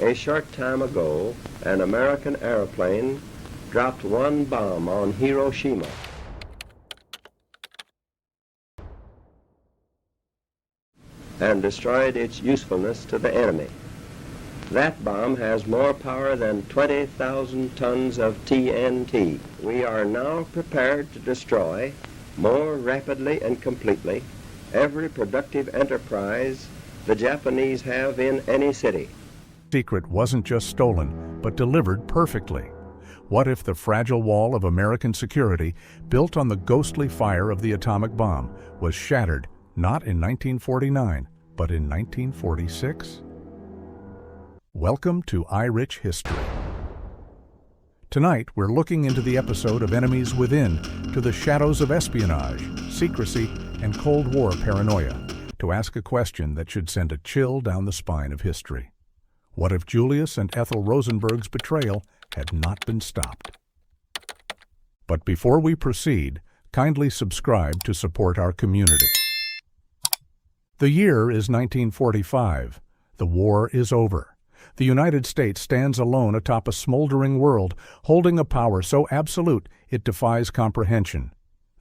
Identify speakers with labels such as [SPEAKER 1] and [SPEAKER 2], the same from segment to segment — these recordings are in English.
[SPEAKER 1] A short time ago, an American airplane dropped one bomb on Hiroshima. And destroyed its usefulness to the enemy. That bomb has more power than 20,000 tons of TNT. We are now prepared to destroy more rapidly and completely every productive enterprise the Japanese have in any city.
[SPEAKER 2] Secret wasn't just stolen, but delivered perfectly. What if the fragile wall of American security, built on the ghostly fire of the atomic bomb, was shattered not in 1949, but in 1946? Welcome to iRich History. Tonight, we're looking into the episode of Enemies Within, to the shadows of espionage, secrecy, and Cold War paranoia, to ask a question that should send a chill down the spine of history. What if Julius and Ethel Rosenberg's betrayal had not been stopped? But before we proceed, kindly subscribe to support our community. The year is 1945. The war is over. The United States stands alone atop a smoldering world, holding a power so absolute it defies comprehension.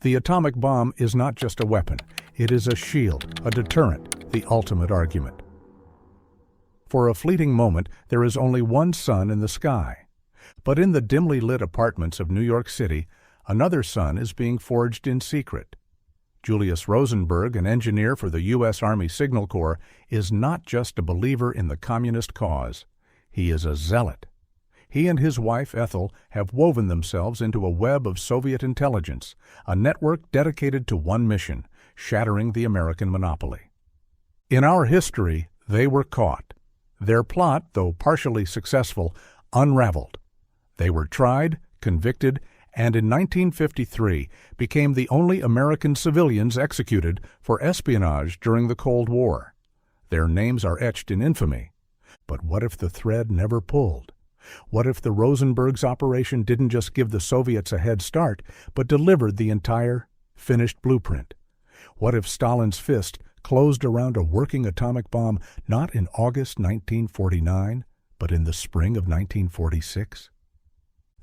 [SPEAKER 2] The atomic bomb is not just a weapon. It is a shield, a deterrent, the ultimate argument. For a fleeting moment, there is only one sun in the sky. But in the dimly lit apartments of New York City, another sun is being forged in secret. Julius Rosenberg, an engineer for the U.S. Army Signal Corps, is not just a believer in the communist cause. He is a zealot. He and his wife, Ethel, have woven themselves into a web of Soviet intelligence, a network dedicated to one mission, shattering the American monopoly. In our history, they were caught. Their plot, though partially successful, unraveled. They were tried, convicted, and in 1953 became the only American civilians executed for espionage during the Cold War. Their names are etched in infamy. But what if the thread never pulled? What if the Rosenbergs operation didn't just give the Soviets a head start, but delivered the entire, finished blueprint? What if Stalin's fist closed around a working atomic bomb not in August 1949, but in the spring of 1946?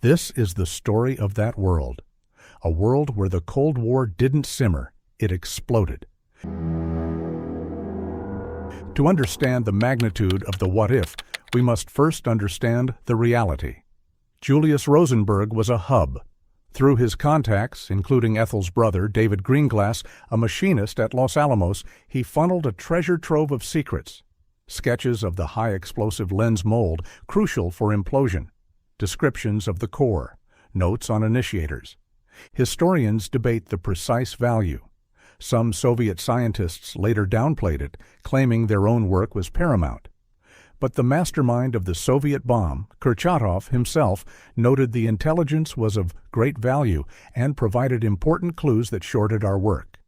[SPEAKER 2] This is the story of that world, a world where the Cold War didn't simmer, it exploded. To understand the magnitude of the what-if, we must first understand the reality. Julius Rosenberg was a hub. Through his contacts, including Ethel's brother, David Greenglass, a machinist at Los Alamos, he funneled a treasure trove of secrets. Sketches of the high-explosive lens mold, crucial for implosion. Descriptions of the core. Notes on initiators. Historians debate the precise value. Some Soviet scientists later downplayed it, claiming their own work was paramount. But the mastermind of the Soviet bomb, Kurchatov himself, noted the intelligence was of great value and provided important clues that shorted our work.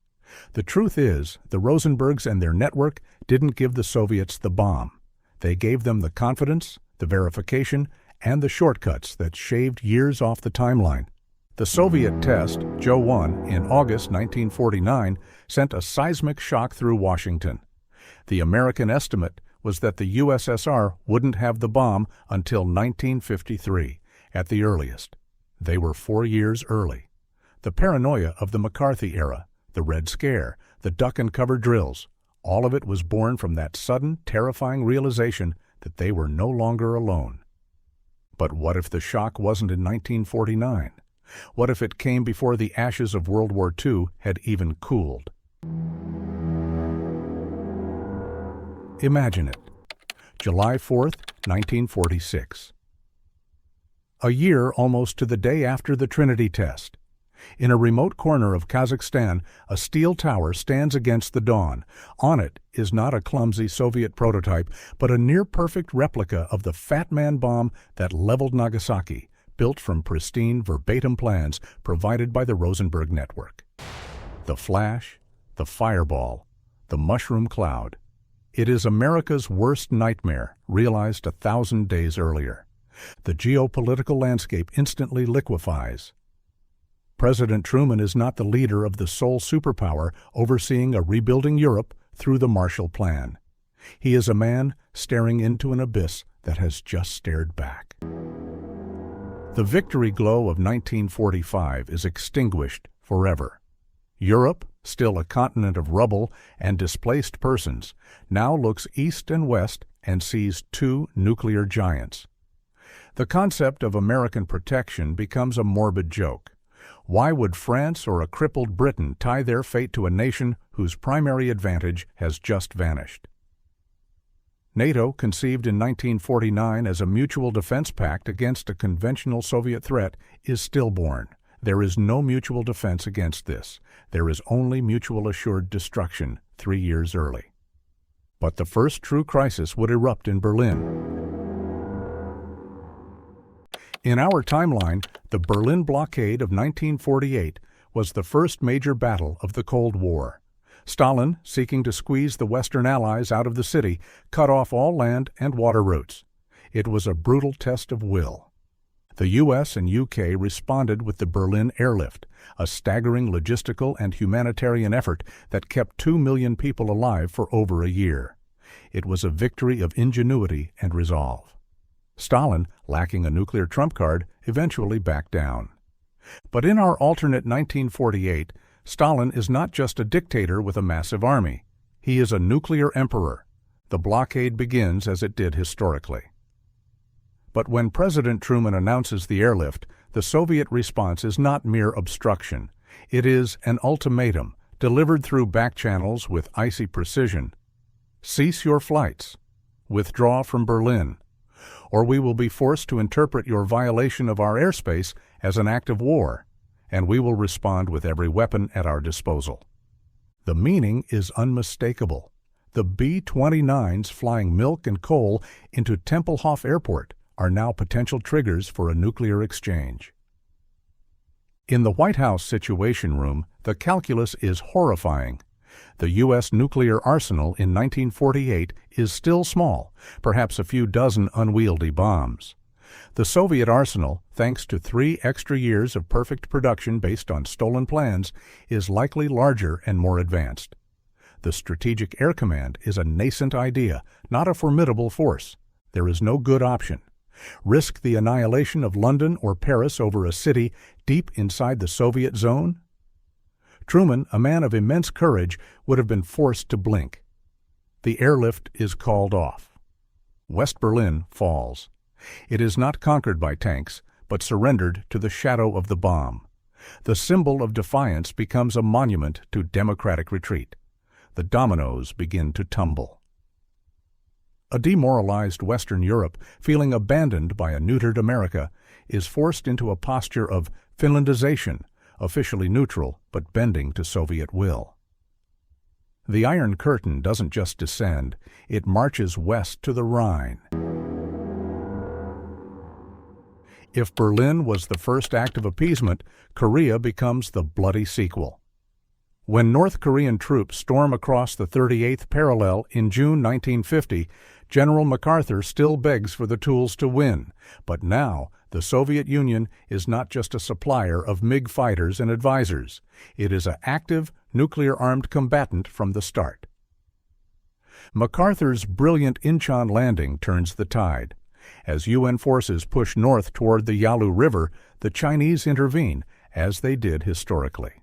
[SPEAKER 2] The truth is, the Rosenbergs and their network didn't give the Soviets the bomb. They gave them the confidence, the verification, and the shortcuts that shaved years off the timeline. The Soviet test, Joe 1, in August 1949, sent a seismic shock through Washington. The American estimate was that the USSR wouldn't have the bomb until 1953, at the earliest. They were 4 years early. The paranoia of the McCarthy era, the Red Scare, the duck-and-cover drills, all of it was born from that sudden, terrifying realization that they were no longer alone. But what if the shock wasn't in 1949? What if it came before the ashes of World War II had even cooled? Imagine it. July 4th, 1946. A year almost to the day after the Trinity test. In a remote corner of Kazakhstan, a steel tower stands against the dawn. On it is not a clumsy Soviet prototype, but a near-perfect replica of the Fat Man bomb that leveled Nagasaki, built from pristine verbatim plans provided by the Rosenberg network. The flash, the fireball, the mushroom cloud. It is America's worst nightmare, realized 1,000 days earlier. The geopolitical landscape instantly liquefies. President Truman is not the leader of the sole superpower overseeing a rebuilding Europe through the Marshall Plan. He is a man staring into an abyss that has just stared back. The victory glow of 1945 is extinguished forever. Europe, still a continent of rubble and displaced persons, now looks east and west and sees two nuclear giants. The concept of American protection becomes a morbid joke. Why would France or a crippled Britain tie their fate to a nation whose primary advantage has just vanished? NATO, conceived in 1949 as a mutual defense pact against a conventional Soviet threat, is stillborn. There is no mutual defense against this. There is only mutual assured destruction 3 years early. But the first true crisis would erupt in Berlin. In our timeline, the Berlin blockade of 1948 was the first major battle of the Cold War. Stalin, seeking to squeeze the Western Allies out of the city, cut off all land and water routes. It was a brutal test of will. The U.S. and U.K. responded with the Berlin airlift, a staggering logistical and humanitarian effort that kept 2 million people alive for over a year. It was a victory of ingenuity and resolve. Stalin, lacking a nuclear trump card, eventually backed down. But in our alternate 1948, Stalin is not just a dictator with a massive army. He is a nuclear emperor. The blockade begins as it did historically. But when President Truman announces the airlift, the Soviet response is not mere obstruction. It is an ultimatum, delivered through back channels with icy precision. Cease your flights. Withdraw from Berlin. Or we will be forced to interpret your violation of our airspace as an act of war, and we will respond with every weapon at our disposal. The meaning is unmistakable. The B-29s flying milk and coal into Tempelhof Airport are now potential triggers for a nuclear exchange. In the White House Situation Room, the calculus is horrifying. The U.S. nuclear arsenal in 1948 is still small, perhaps a few dozen unwieldy bombs. The Soviet arsenal, thanks to 3 extra years of perfect production based on stolen plans, is likely larger and more advanced. The Strategic Air Command is a nascent idea, not a formidable force. There is no good option. Risk the annihilation of London or Paris over a city deep inside the Soviet zone? Truman, a man of immense courage, would have been forced to blink. The airlift is called off. West Berlin falls. It is not conquered by tanks, but surrendered to the shadow of the bomb. The symbol of defiance becomes a monument to democratic retreat. The dominoes begin to tumble. A demoralized Western Europe, feeling abandoned by a neutered America, is forced into a posture of Finlandization, officially neutral but bending to Soviet will. The Iron Curtain doesn't just descend, it marches west to the Rhine. If Berlin was the first act of appeasement, Korea becomes the bloody sequel. When North Korean troops storm across the 38th parallel in June 1950, General MacArthur still begs for the tools to win, but now the Soviet Union is not just a supplier of MiG fighters and advisors. It is an active, nuclear-armed combatant from the start. MacArthur's brilliant Incheon landing turns the tide. As UN forces push north toward the Yalu River, the Chinese intervene, as they did historically.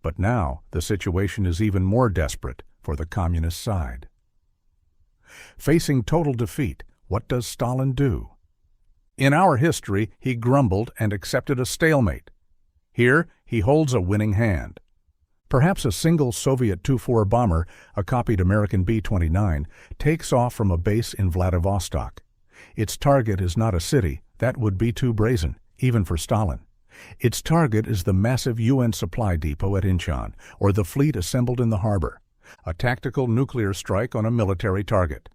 [SPEAKER 2] But now the situation is even more desperate for the communist side. Facing total defeat, what does Stalin do? In our history, he grumbled and accepted a stalemate. Here, he holds a winning hand. Perhaps a single Soviet Tu-4 bomber, a copied American B-29, takes off from a base in Vladivostok. Its target is not a city. That would be too brazen, even for Stalin. Its target is the massive UN supply depot at Incheon, or the fleet assembled in the harbor. A tactical nuclear strike on a military target.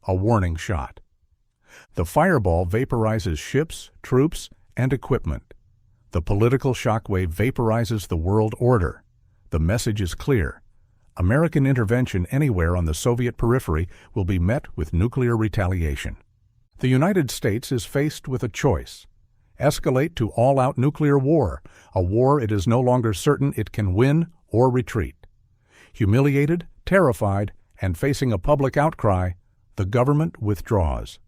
[SPEAKER 2] A warning shot. The fireball vaporizes ships, troops, and equipment. The political shockwave vaporizes the world order. The message is clear. American intervention anywhere on the Soviet periphery will be met with nuclear retaliation. The United States is faced with a choice. Escalate to all-out nuclear war, a war it is no longer certain it can win or retreat. Humiliated, terrified, and facing a public outcry, the government withdraws.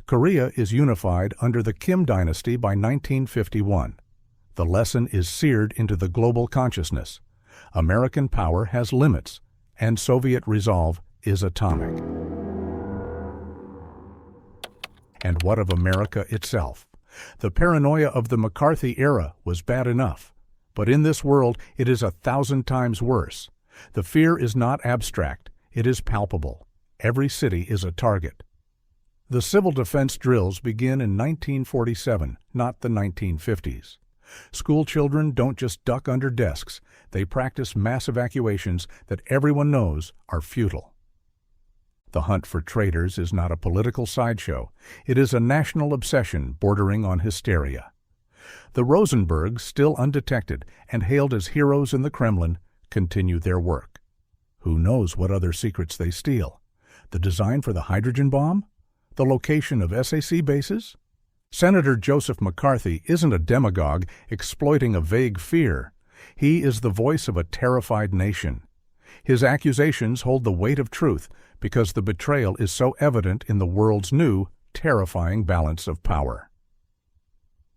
[SPEAKER 2] Korea is unified under the Kim dynasty by 1951. The lesson is seared into the global consciousness. American power has limits, and Soviet resolve is atomic. And what of America itself? The paranoia of the McCarthy era was bad enough, but in this world it is 1,000 times worse. The fear is not abstract, it is palpable. Every city is a target. The civil defense drills begin in 1947, not the 1950s. School children don't just duck under desks, they practice mass evacuations that everyone knows are futile. The hunt for traitors is not a political sideshow. It is a national obsession bordering on hysteria. The Rosenbergs, still undetected and hailed as heroes in the Kremlin, continue their work. Who knows what other secrets they steal? The design for the hydrogen bomb? The location of SAC bases? Senator Joseph McCarthy isn't a demagogue exploiting a vague fear. He is the voice of a terrified nation. His accusations hold the weight of truth because the betrayal is so evident in the world's new, terrifying balance of power.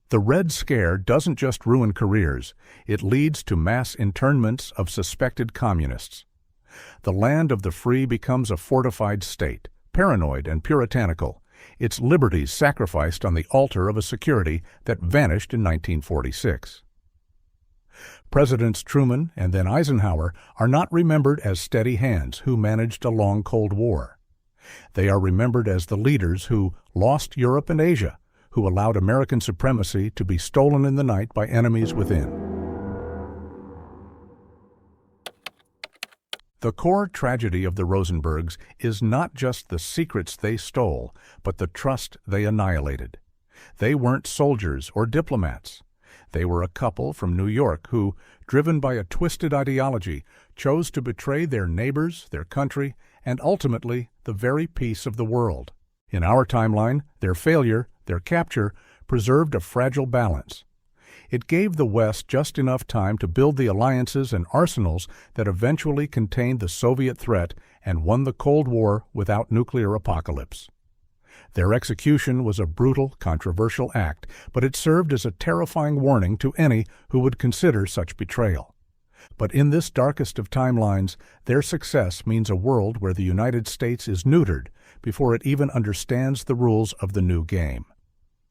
[SPEAKER 2] The Red Scare doesn't just ruin careers, it leads to mass internments of suspected communists. The land of the free becomes a fortified state, paranoid and puritanical, its liberties sacrificed on the altar of a security that vanished in 1946. Presidents Truman and then Eisenhower are not remembered as steady hands who managed a long Cold War. They are remembered as the leaders who lost Europe and Asia, who allowed American supremacy to be stolen in the night by enemies within. The core tragedy of the Rosenbergs is not just the secrets they stole, but the trust they annihilated. They weren't soldiers or diplomats. They were a couple from New York who, driven by a twisted ideology, chose to betray their neighbors, their country, and ultimately the very peace of the world. In our timeline, their failure, their capture, preserved a fragile balance. It gave the West just enough time to build the alliances and arsenals that eventually contained the Soviet threat and won the Cold War without nuclear apocalypse. Their execution was a brutal, controversial act, but it served as a terrifying warning to any who would consider such betrayal. But in this darkest of timelines, their success means a world where the United States is neutered before it even understands the rules of the new game.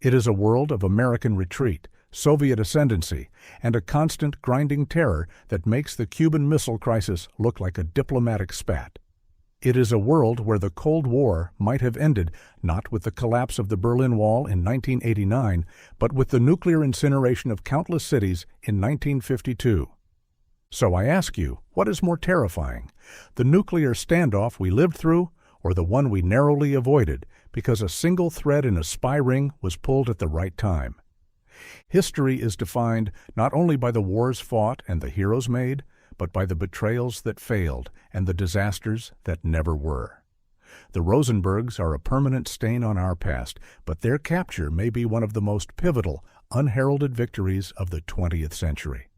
[SPEAKER 2] It is a world of American retreat, Soviet ascendancy, and a constant grinding terror that makes the Cuban Missile Crisis look like a diplomatic spat. It is a world where the Cold War might have ended not with the collapse of the Berlin Wall in 1989, but with the nuclear incineration of countless cities in 1952. So I ask you, what is more terrifying, the nuclear standoff we lived through, or the one we narrowly avoided because a single thread in a spy ring was pulled at the right time? History is defined not only by the wars fought and the heroes made, but by the betrayals that failed and the disasters that never were. The Rosenbergs are a permanent stain on our past, but their capture may be one of the most pivotal, unheralded victories of the 20th century.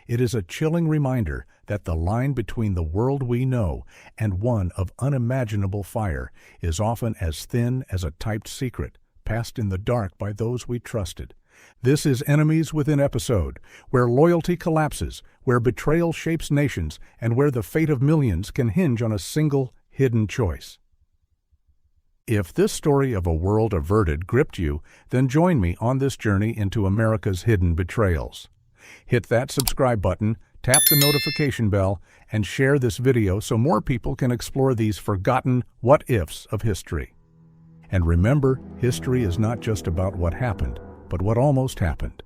[SPEAKER 2] It is a chilling reminder that the line between the world we know and one of unimaginable fire is often as thin as a typed secret, passed in the dark by those we trusted. This is Enemies Within Episode, where loyalty collapses, where betrayal shapes nations, and where the fate of millions can hinge on a single, hidden choice. If this story of a world averted gripped you, then join me on this journey into America's hidden betrayals. Hit that subscribe button, tap the notification bell, and share this video so more people can explore these forgotten what-ifs of history. And remember, history is not just about what happened, but what almost happened.